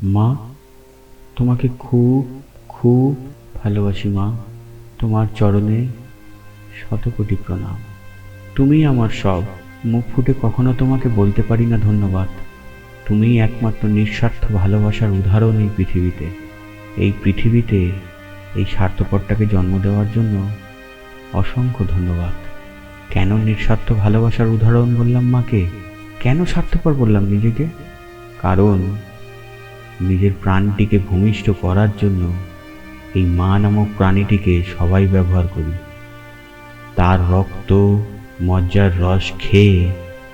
মা, তোমাকে খুব খুব ভালোবাসি মা। তোমার চরণে শতকোটি প্রণাম। তুমিই আমার সব। মুখ ফুটে কখনো তোমাকে বলতে পারি না ধন্যবাদ। তুমিই একমাত্র নিঃস্বার্থ ভালোবাসার উদাহরণ এই পৃথিবীতে। এই পৃথিবীতে এই স্বার্থপরটাকে জন্ম দেওয়ার জন্য অসংখ্য ধন্যবাদ। কেন নিঃস্বার্থ ভালোবাসার উদাহরণ বললাম মাকে? কেন স্বার্থপর বললাম নিজেকে? কারণ নিজের প্রাণটিকে ভূমিষ্ঠ করার জন্য এই মা নামক প্রাণীটিকে সবাই ব্যবহার করি। তার রক্ত মজ্জার রস খেয়ে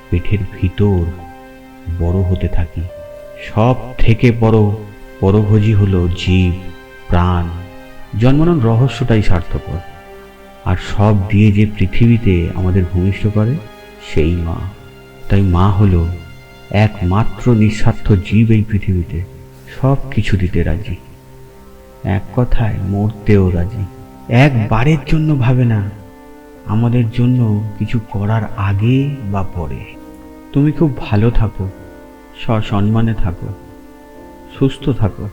পেটের ভিতর বড় হতে থাকি। সব থেকে বড় পরভোজী হলো জীব, প্রাণ। জন্মানোর রহস্যটাই স্বার্থপর। আর সব দিয়ে যে পৃথিবীতে আমাদের ভূমিষ্ঠ করে সেই মা। তাই মা হলো একমাত্র নিঃস্বার্থ জীব এই পৃথিবীতে। সব কিছু দিতে রাজি, এক কথায় মরতেও রাজি। একবারের জন্য ভাবে না আমাদের জন্য কিছু করার আগে বা পরে। তুমি খুব ভালো থাকো, সসম্মানে থাকো, সুস্থ থাকো,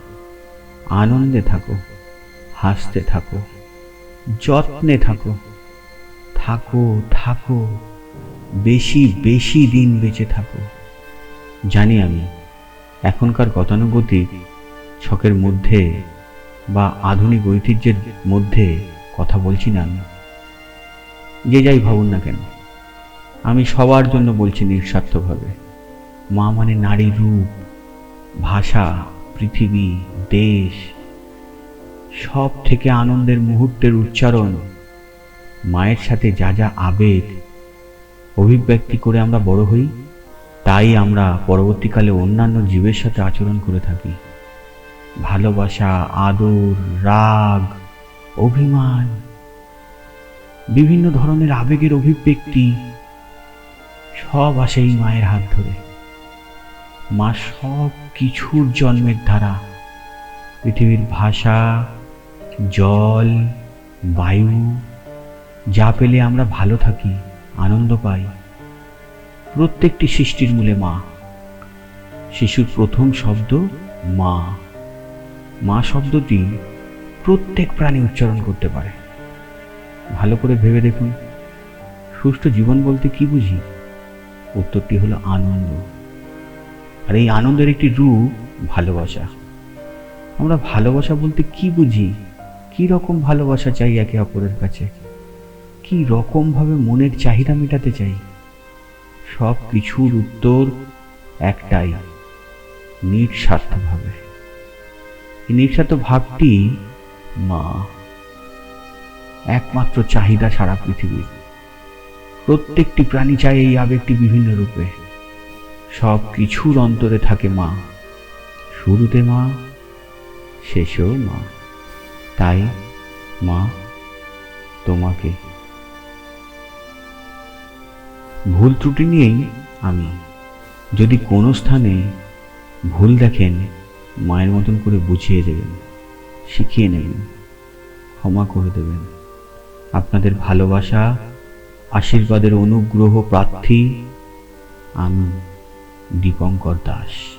আনন্দে থাকো, হাসতে থাকো, যত্নে থাকো, থাকো থাকো, বেশি বেশি দিন বেঁচে থাকো। জানি আমি এখনকার গতানুগতিক ছকের মধ্যে বা আধুনিক ঐতিহ্যের মধ্যে কথা বলছি না আমি। যে যাই ভাবুন না কেন, আমি সবার জন্য বলছি নিঃস্বার্থভাবে। মা মানে নারী রূপ, ভাষা, পৃথিবী, দেশ, সব থেকে আনন্দের মুহূর্তের উচ্চারণ। মায়ের সাথে যা যা আবেগ অভিব্যক্তি করে আমরা বড় হই, তাই আমরা পরবর্তীকালে অন্যান্য জীবের সাথে আচরণ করে থাকি। ভালোবাসা, আদর, রাগ, অভিমান, বিভিন্ন ধরনের আবেগের অভিব্যক্তি সব আসে এই মায়ের হাত ধরে। মা সব কিছুর জন্মের ধারা। পৃথিবীর ভাষা, জল, বায়ু, যা পেলে আমরা ভালো থাকি, আনন্দ পাই, প্রত্যেকটি সৃষ্টির মূলে মা। শিশুর প্রথম শব্দ মা। মা শব্দটি প্রত্যেক প্রাণী উচ্চারণ করতে পারে। ভালো করে ভেবে দেখুন, সুষ্ঠু জীবন বলতে কি বুঝি? উত্তরটি হলো আনন্দ। আর এই আনন্দের একটি রূপ ভালোবাসা। আমরা ভালোবাসা বলতে কি বুঝি? কি রকম ভালোবাসা চাই একে অপরের কাছে? কি রকম ভাবে মনের চাহিদা মেটাতে চাই? সব কিছুর উত্তর একটাই, নিঃস্বার্থভাবে। এই নিঃস্বার্থ ভাবটি মা। একমাত্র চাহিদা সারা পৃথিবীর। প্রত্যেকটি প্রাণী চায় এই আবেগটি বিভিন্ন রূপে। সব কিছুর অন্তরে থাকে মা। শুরুতে মা, শেষেও মা। তাই মা, তোমাকে। ভুল ত্রুটি নিয়েই আমি। যদি কোনো স্থানে ভুল দেখেন, মায়ের মতন করে বুঝিয়ে দেবেন, শিখিয়ে নেবেন, ক্ষমা করে দেবেন। আপনাদের ভালোবাসা, আশীর্বাদের অনুগ্রহ প্রার্থী আমি, দীপঙ্কর দাস।